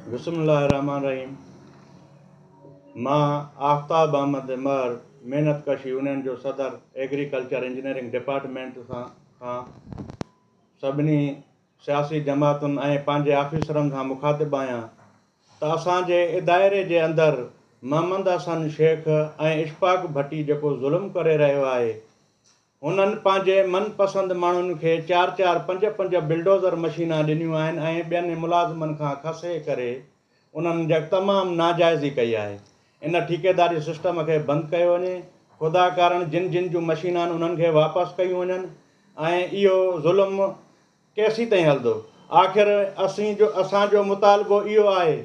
बिस्मिल्लाहिर्रहमानिर्रहीम। मां आफ्ताब अहमद मर मेहनत कश यूनियन जो सदर एग्रीकल्चर इंजीनियरिंग डिपार्टमेंट खां सभिनी सियासी जमातुनि ऐं पंहिंजे ऑफिसरनि खां मुखातिबु आहियां त असांजे इदारे जे अंदरि मोहम्मद हसन शेख ऐं इशफाक भट्टी जेको ज़ुल्म करे रहियो आहे, हुननि पंहिंजे मनपसंदि माण्हुनि खे 4-4, 5-5 बिल्डोज़र मशीना ॾिनियूं आहिनि ऐं ॿियनि मुलाज़िमनि खां खसे करे उन्हनि जा तमामु नाजाइज़ी कई आहे। इन ठेकेदारी सिस्टम खे बंदि कयो वञे, ख़ुदा कारण जिन जिन जूं मशीना आहिनि उन्हनि खे वापसि कयूं वञनि ऐं इहो ज़ुल्म केसीं ताईं हलंदो। आख़िर असांजो मुतालबो इहो आहे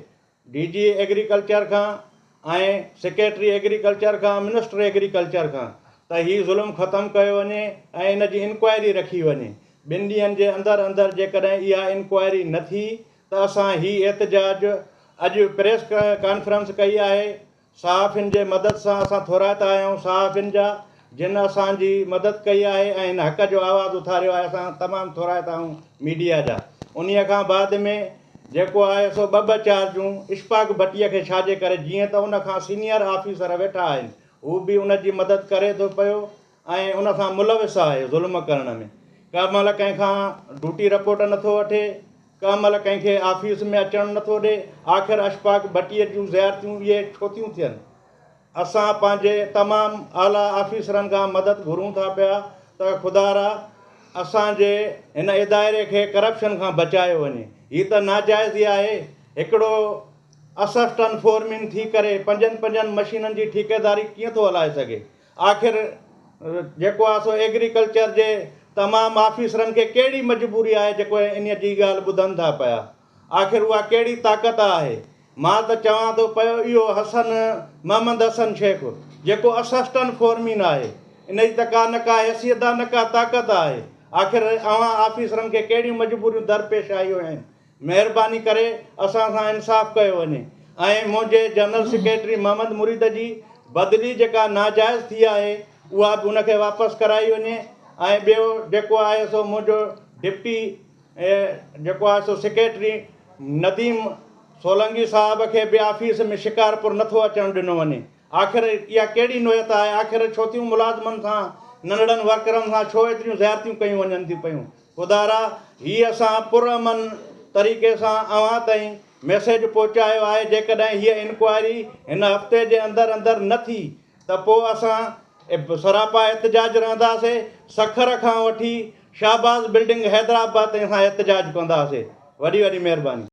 DG एग्रीकल्चर खां ऐं सेक्रेटरी एग्रीकल्चर खां, मिनिस्टर एग्रीकल्चर खां, त हीउ ज़ुल्म ख़तमु कयो वञे ऐं इन जी इंक्वायरी रखी वञे। 2 ॾींहंनि जे अंदरि जेकॾहिं इहा इंक्वायरी न थी त असां हीउ एहतजाज अॼु प्रेस कॉन्फ्रेंस कई आहे। सहाफ़ियुनि जे मदद सां असां थोराइता आहियूं, सहाफ़ियुनि जा जिन असांजी मदद कई आहे ऐं हिन हक़ जो आवाज़ु उथारियो आहे, असां तमामु थोराइता आहियूं मीडिया जा। उन्हीअ खां बाद में जेको आहे सो 2-2 चार्जूं इशफाक भट्टीअ खे छाजे करे, जीअं त उन खां सीनियर ऑफिसर वेठा आहिनि, हू बि उन जी मदद करे थो पियो ऐं उन सां मुलविस आहे ज़ुल्म करण में। कंहिं महिल कंहिंखां ड्यूटी रिपोर्ट नथो वठे, कंहिं महिल कंहिंखे ऑफिस में अचणु नथो ॾिए। आख़िर इशफाक भट्टीअ जूं ज़ियारतियूं इहे छो थियूं थियनि? असां पंहिंजे तमामु आला ऑफिसरनि खां मदद घुरूं था पिया त ख़ुदारा असांजे हिन इदारे खे करप्शन खां बचायो वञे। हीअ त नाजाइज़ी आहे। हिकिड़ो असिस्टेंट फोरमैन थी करे 5 मशीननि जी ठेकेदारी कीअं थो हलाए सघे? आख़िर जेको आहे सो एग्रीकल्चर जे तमामु ऑफिसरनि खे कहिड़ी मजबूरी आहे जेको इन जी ॻाल्हि ॿुधनि था पिया? आख़िर उहा कहिड़ी ताक़त आहे? मां त चवां थो पियो इहो मोहम्मद हसन शेख जेको असिस्टेंट फोरमैन आहे, इन जी त का न का हैसियत आहे, न का ताक़त आहे। आख़िर अवां ऑफिसरनि खे कहिड़ियूं मजबूरियूं दरपेश आयूं आहिनि? महिरबानी करे असां सां इंसाफ़ कयो वञे ऐं मुंहिंजे जनरल सेक्रेटरी मोहम्मद मुरीद जी बदिली जेका नाजाइज़ थी आहे उहा बि उनखे वापसि कराई वञे ऐं ॿियो जेको आहे सो मुंहिंजो डिप्टी जेको आहे सो सेक्रेटरी नदीम सोलंगी साहब खे बि ऑफिस में शिकारपुर नथो अचणु ॾिनो वञे। आख़िर इहा कहिड़ी नोयत आहे? आख़िर छो थियूं मुलाज़िमनि सां, नंढड़नि वर्करनि सां छो एतिरियूं ज़्यादतियूं कयूं वञनि थियूं पियूं? ख़ुदारा हीअ असां पुरअमन तरीक़े सां अवां ताईं मैसेज पहुचायो आहे। जेकॾहिं हीअ इंक्वायरी हिन हफ़्ते जे अंदरि न थी त पोइ असां सरापा एहतजाज रहंदासीं। सखर खां वठी शाहबाज़ बिल्डिंग हैदराबाद ताईं असां एहतजाज कंदासीं। वॾी महिरबानी।